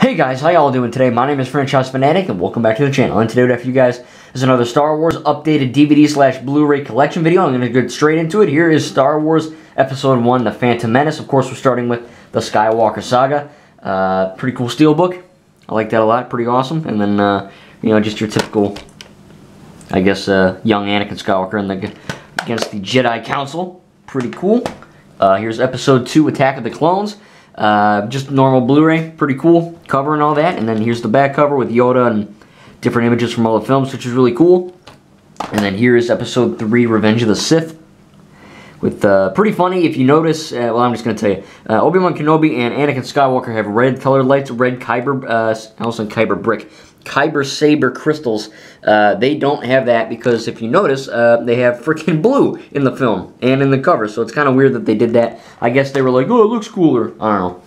Hey guys, how y'all doing today? My name is Franchise Fanatic and welcome back to the channel. And today what I have for you guys is another Star Wars updated DVD/Blu-ray collection video. I'm going to get straight into it. Here is Star Wars Episode 1, The Phantom Menace. Of course, we're starting with the Skywalker saga. Pretty cool steelbook. I like that a lot. Pretty awesome. And then, you know, just your typical, I guess, young Anakin Skywalker against the Jedi Council. Pretty cool. Here's Episode 2, Attack of the Clones. Just normal Blu-ray, pretty cool cover and all that. And then here's the back cover with Yoda and different images from all the films, which is really cool. And then here is Episode 3, Revenge of the Sith, with pretty funny. If you notice, well, I'm just gonna tell you, Obi-Wan Kenobi and Anakin Skywalker have red colored lights, red Kyber saber crystals. They don't have that because if you notice, they have freaking blue in the film and in the cover, so it's kind of weird that they did that. I guess they were like, oh, it looks cooler. I don't know.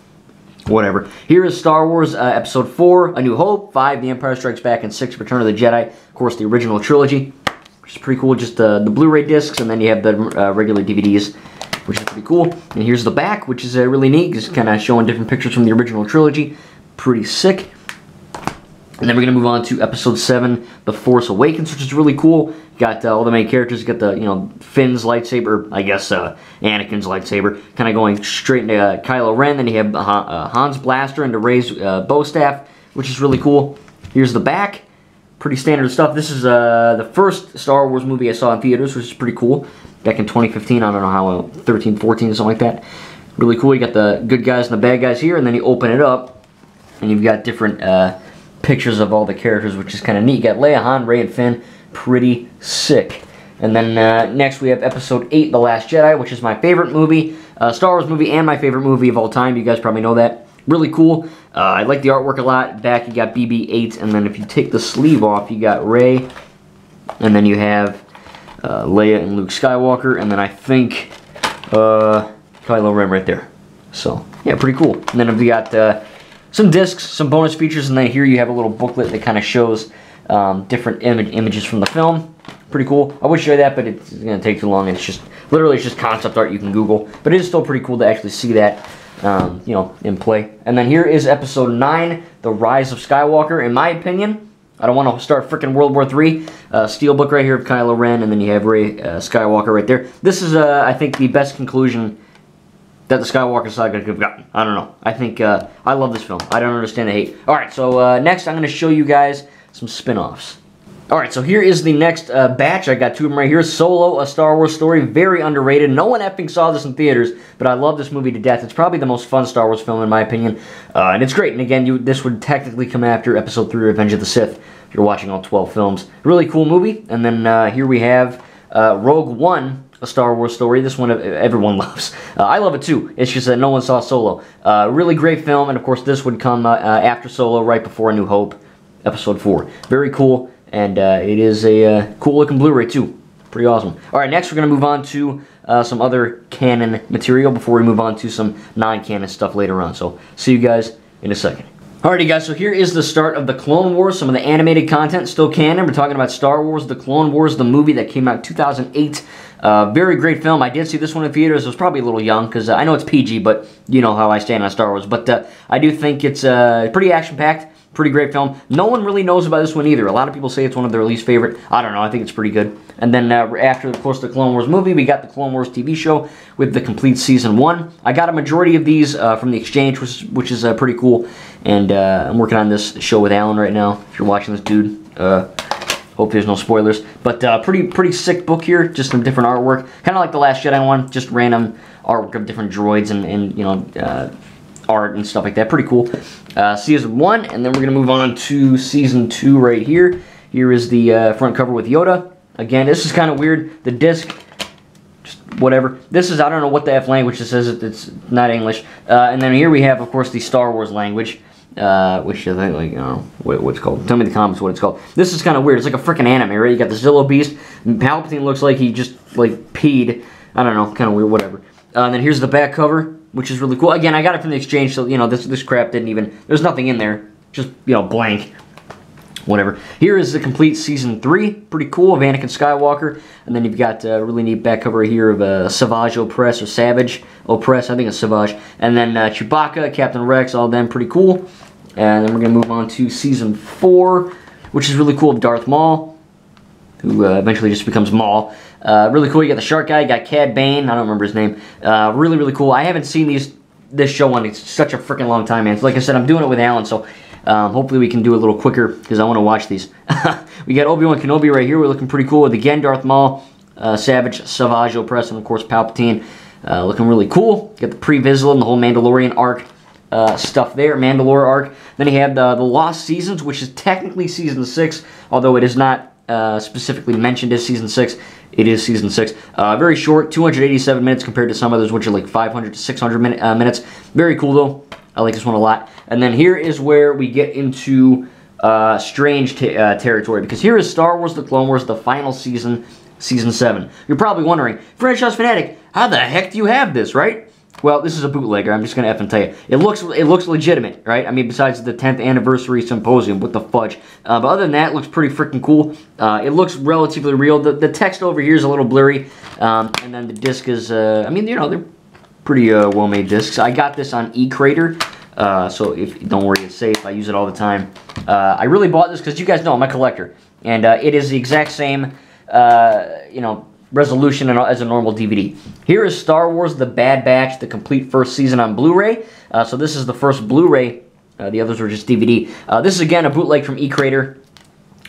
Whatever. Here is Star Wars Episode 4, A New Hope, 5, The Empire Strikes Back, and 6, Return of the Jedi. Of course, the original trilogy, which is pretty cool. Just the Blu-ray discs, and then you have the regular DVDs, which is pretty cool. And here's the back, which is really neat. Just kind of showing different pictures from the original trilogy. Pretty sick. And then we're going to move on to Episode 7, The Force Awakens, which is really cool. Got all the main characters. You got the, you know, Finn's lightsaber, I guess Anakin's lightsaber, kind of going straight into Kylo Ren. Then you have Han's blaster into Rey's bow staff, which is really cool. Here's the back. Pretty standard stuff. This is the first Star Wars movie I saw in theaters, which is pretty cool. Back in 2015, I don't know how, 13, 14, something like that. Really cool. You got the good guys and the bad guys here, and then you open it up, and you've got different pictures of all the characters, which is kind of neat. You got Leia, Han, Rey, and Finn. Pretty sick. And then next we have Episode 8, The Last Jedi, which is my favorite movie, Star Wars movie, and my favorite movie of all time. You guys probably know that. Really cool. I like the artwork a lot. Back you got BB-8, and then if you take the sleeve off, you got Rey, and then you have Leia and Luke Skywalker, and then I think Kylo Ren right there. So yeah, pretty cool. And then we got some discs, some bonus features, and then here you have a little booklet that kind of shows different images from the film. Pretty cool. I would show you that, but it's going to take too long. It's just, literally, it's just concept art you can Google. But it is still pretty cool to actually see that, you know, in play. And then here is Episode 9, The Rise of Skywalker. In my opinion, I don't want to start freaking World War III. Steelbook right here of Kylo Ren, and then you have Rey Skywalker right there. This is, I think, the best conclusion that the Skywalker saga could have gotten. I don't know. I think, I love this film. I don't understand the hate. Alright, so next I'm going to show you guys some spin-offs. Alright, so here is the next batch. I got two of them right here. Solo, A Star Wars Story. Very underrated. No one effing saw this in theaters, but I love this movie to death. It's probably the most fun Star Wars film in my opinion. And it's great. And again, this would technically come after Episode 3, Revenge of the Sith, if you're watching all 12 films. Really cool movie. And then here we have Rogue One, A Star Wars Story. This one everyone loves. I love it too. It's just that no one saw Solo. Really great film, and of course this would come after Solo, right before A New Hope, Episode 4. Very cool, and it is a cool looking Blu-ray too. Pretty awesome. Alright, next we're going to move on to some other canon material before we move on to some non-canon stuff later on. So, see you guys in a second. Alrighty guys, so here is the start of the Clone Wars. Some of the animated content still canon. We're talking about Star Wars, The Clone Wars, the movie that came out in 2008. Very great film. I did see this one in theaters. I was probably a little young because I know it's PG, but you know how I stand on Star Wars. But I do think it's pretty action-packed. Pretty great film. No one really knows about this one either. A lot of people say it's one of their least favorite. I don't know. I think it's pretty good. And then after, of course, the Clone Wars movie, we got the Clone Wars TV show with the complete Season 1. I got a majority of these from the exchange, which is pretty cool. And I'm working on this show with Alan right now. If you're watching this, dude, hope there's no spoilers. But pretty sick book here. Just some different artwork. Kind of like the Last Jedi one. Just random artwork of different droids and you know, art and stuff like that. Pretty cool. Season 1, and then we're going to move on to Season 2 right here. Here is the front cover with Yoda. Again, this is kind of weird. The disc, just whatever. This is, I don't know what the F language this is. It's not English. And then here we have, of course, the Star Wars language, which I think, like, I don't know what it's called. Tell me in the comments what it's called. This is kind of weird. It's like a freaking anime, right? You got the Zillo Beast. Palpatine looks like he just, like, peed. I don't know. Kind of weird, whatever. And then here's the back cover, which is really cool. Again, I got it from the exchange, so, you know, this crap didn't even, there's nothing in there. Just, you know, blank. Whatever. Here is the complete Season 3. Pretty cool, of Anakin Skywalker. And then you've got a really neat back cover here of Savage Opress, or Savage Opress, I think it's Savage. And then Chewbacca, Captain Rex, all them, pretty cool. And then we're going to move on to Season 4, which is really cool, of Darth Maul, who eventually just becomes Maul. Really cool. You got the shark guy, you got Cad Bane, I don't remember his name. Really, really cool. I haven't seen this show in such a freaking long time, man. So like I said, I'm doing it with Alan, so hopefully we can do it a little quicker, because I want to watch these. We got Obi-Wan Kenobi right here. We're looking pretty cool with, again, Darth Maul, Savage Opress, and of course Palpatine. Looking really cool. Got the pre-Vizsla and the whole Mandalorian arc stuff there, Mandalore arc. Then you have the Lost Seasons, which is technically Season 6, although it is not specifically mentioned as Season 6. It is Season 6. Very short, 287 minutes compared to some others, which are like 500 to 600 minutes. Very cool, though. I like this one a lot. And then here is where we get into strange territory, because here is Star Wars The Clone Wars, the final season, Season 7. You're probably wondering, Franchise Fanatic, how the heck do you have this, right? Well, this is a bootlegger. I'm just going to effing tell you. It looks legitimate, right? I mean, besides the 10th Anniversary Symposium with the fudge. But other than that, it looks pretty freaking cool. It looks relatively real. The text over here is a little blurry. And then the disc is, I mean, you know, they're pretty well-made discs. I got this on eCrater. So don't worry, it's safe. I use it all the time. I really bought this because you guys know I'm a collector. And it is the exact same, you know, resolution as a normal DVD. Here is Star Wars The Bad Batch, the complete first season on Blu-ray. So this is the first Blu-ray. The others were just DVD. This is, again, a bootleg from eCrater.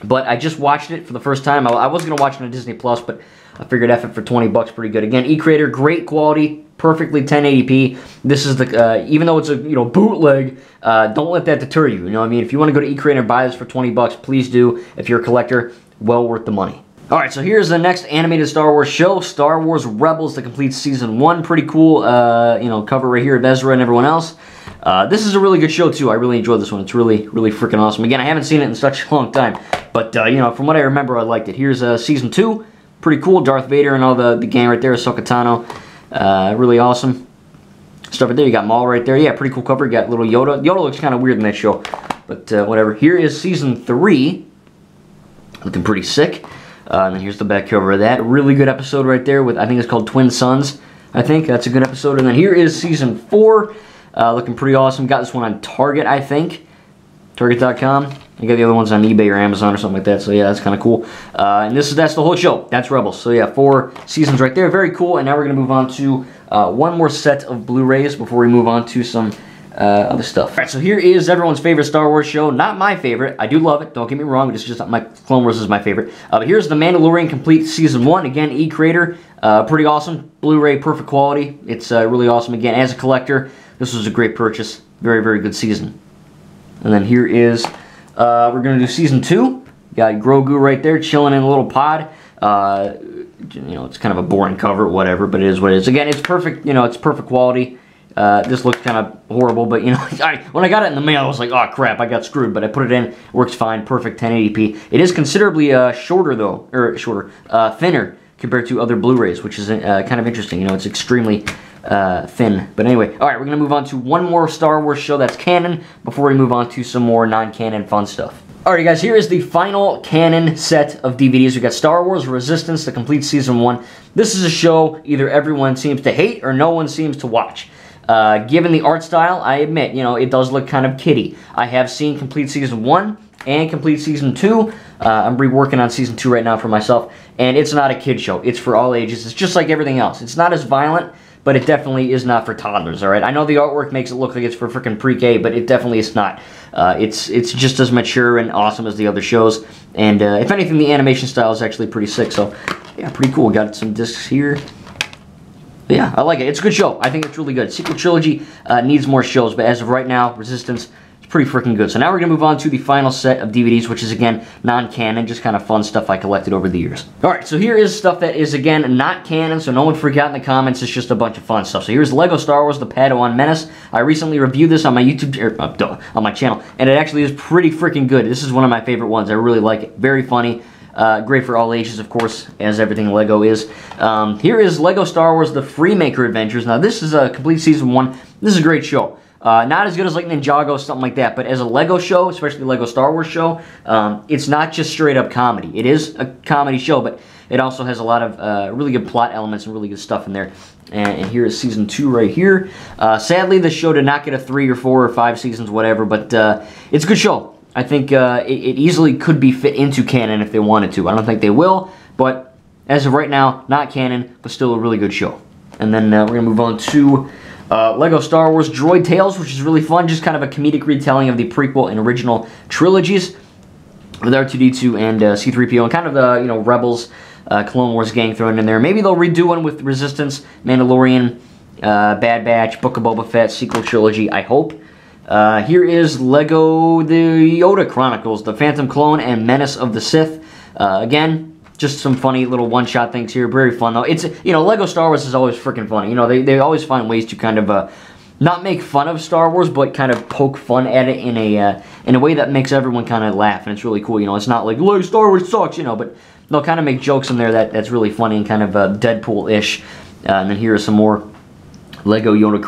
But I just watched it for the first time. I was going to watch it on Disney+, but I figured F it for 20 bucks, pretty good. Again, eCrater, great quality, perfectly 1080p. This is the, even though it's a, you know, bootleg, don't let that deter you. You know what I mean? If you want to go to eCrater and buy this for 20 bucks, please do. If you're a collector, well worth the money. Alright, so here's the next animated Star Wars show, Star Wars Rebels, the complete Season 1. Pretty cool, you know, cover right here of Ezra and everyone else. This is a really good show, too. I really enjoyed this one. It's really, really freaking awesome. Again, I haven't seen it in such a long time, but, you know, from what I remember, I liked it. Here's Season 2. Pretty cool. Darth Vader and all the gang right there, Ahsoka Tano. Really awesome stuff right there. You got Maul right there. Yeah, pretty cool cover. You got little Yoda. Yoda looks kind of weird in that show, but whatever. Here is Season 3. Looking pretty sick. And then here's the back cover of that. Really good episode right there with, I think it's called Twin Sons. I think that's a good episode. And then here is Season 4. Looking pretty awesome. Got this one on Target, I think. Target.com. You got the other ones on eBay or Amazon or something like that. So yeah, that's kind of cool. And that's the whole show. That's Rebels. So yeah, 4 seasons right there. Very cool. And now we're going to move on to one more set of Blu-rays before we move on to some other stuff. Alright, so here is everyone's favorite Star Wars show. Not my favorite. I do love it. Don't get me wrong. It's just my Clone Wars is my favorite. But here's The Mandalorian Complete Season 1. Again, eCrater. Pretty awesome. Blu-ray, perfect quality. It's really awesome. Again, as a collector, this was a great purchase. Very, very good season. And then here is, we're going to do Season 2. Got Grogu right there chilling in a little pod. You know, it's kind of a boring cover, whatever, but it is what it is. Again, it's perfect, you know, it's perfect quality. This looks kind of horrible, but, you know, when I got it in the mail, I was like, oh, crap, I got screwed. But I put it in, works fine, perfect 1080p. It is considerably shorter, though, or shorter, thinner compared to other Blu-rays, which is kind of interesting. You know, it's extremely thin. But anyway, all right, we're going to move on to one more Star Wars show that's canon before we move on to some more non-canon fun stuff. Alright guys, here is the final canon set of DVDs. We got Star Wars Resistance, the complete Season 1. This is a show either everyone seems to hate or no one seems to watch. Given the art style, I admit, you know, it does look kind of kiddie. I have seen complete Season 1 and complete Season 2. I'm reworking on Season 2 right now for myself, and it's not a kid show. It's for all ages. It's just like everything else. It's not as violent, but it definitely is not for toddlers, alright? I know the artwork makes it look like it's for freaking pre-K, but it definitely is not. It's just as mature and awesome as the other shows, and if anything, the animation style is actually pretty sick, so yeah, pretty cool. Got some discs here. But yeah, I like it. It's a good show. I think it's really good. Sequel Trilogy needs more shows, but as of right now, Resistance is pretty freaking good. So now we're going to move on to the final set of DVDs, which is, again, non-canon, just kind of fun stuff I collected over the years. Alright, so here is stuff that is, again, not canon, so no one freak out in the comments. It's just a bunch of fun stuff. So here's Lego Star Wars, The Padawan Menace. I recently reviewed this on my YouTube, on my channel, and it actually is pretty freaking good. This is one of my favorite ones. I really like it. Very funny. Great for all ages, of course, as everything Lego is. Here is Lego Star Wars The Freemaker Adventures. Now, this is a complete Season 1. This is a great show. Not as good as like Ninjago, something like that, but as a Lego show, especially Lego Star Wars show, it's not just straight up comedy. It is a comedy show, but it also has a lot of really good plot elements and really good stuff in there. And here is season 2 right here. Sadly, the show did not get a 3 or 4 or 5 seasons, whatever, but it's a good show. I think it easily could be fit into canon if they wanted to. I don't think they will, but as of right now, not canon, but still a really good show. And then we're going to move on to Lego Star Wars Droid Tales, which is really fun. Just kind of a comedic retelling of the prequel and original trilogies with R2-D2 and C-3PO, and kind of the, you know, Rebels, Clone Wars gang thrown in there. Maybe they'll redo one with Resistance, Mandalorian, Bad Batch, Book of Boba Fett, sequel trilogy, I hope. Here is Lego The Yoda Chronicles, The Phantom Clone, and Menace of the Sith. Again, just some funny little one-shot things here. Very fun, though. It's, you know, Lego Star Wars is always freaking funny. You know, they always find ways to kind of not make fun of Star Wars, but kind of poke fun at it in a way that makes everyone kind of laugh, and it's really cool. You know, it's not like, "Lego Star Wars sucks," you know, but they'll kind of make jokes in there that's really funny and kind of Deadpool-ish. And then here are some more Lego Yoda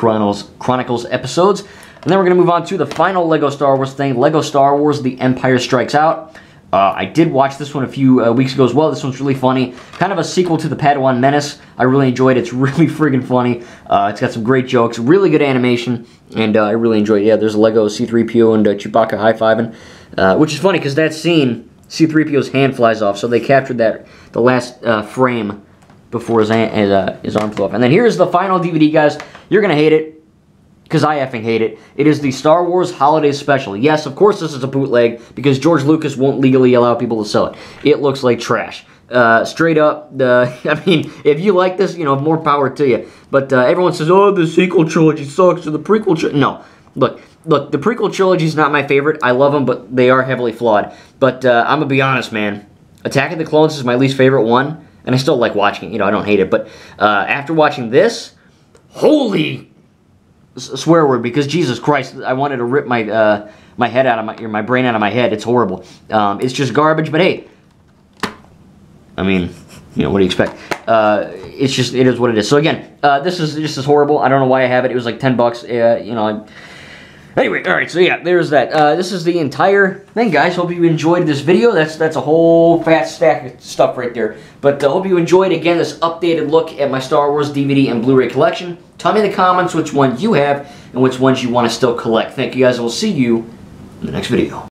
Chronicles episodes. And then we're going to move on to the final Lego Star Wars thing, Lego Star Wars The Empire Strikes Out. I did watch this one a few weeks ago as well. This one's really funny. Kind of a sequel to the Padawan Menace. I really enjoyed it. It's really friggin' funny. It's got some great jokes, really good animation, and I really enjoyed it. Yeah, there's Lego C-3PO and Chewbacca high-fiving, which is funny because that scene, C-3PO's hand flies off, so they captured that, the last frame before his arm flew off. And then here's the final DVD, guys. You're going to hate it, because I effing hate it. It is the Star Wars Holiday Special. Yes, of course this is a bootleg, because George Lucas won't legally allow people to sell it. It looks like trash. Straight up, I mean, if you like this, you know, more power to you. But everyone says, oh, the sequel trilogy sucks, or the prequel trilogy. No. Look, the prequel trilogy is not my favorite. I love them, but they are heavily flawed. But I'm going to be honest, man. Attack of the Clones is my least favorite one, and I still like watching it. You know, I don't hate it. But after watching this, holy swear word, because Jesus Christ, I wanted to rip my my head out of my brain out of my head. It's horrible. It's just garbage, but hey, I mean, you know, what do you expect? It is what it is. So again, this is just as horrible. I don't know why I have it. It was like $10. You know. Anyway, all right. So yeah, there's that. This is the entire thing, guys. Hope you enjoyed this video. That's a whole fat stack of stuff right there. But hope you enjoyed again this updated look at my Star Wars DVD and Blu-ray collection. Tell me in the comments which ones you have and which ones you want to still collect. Thank you guys. We'll see you in the next video.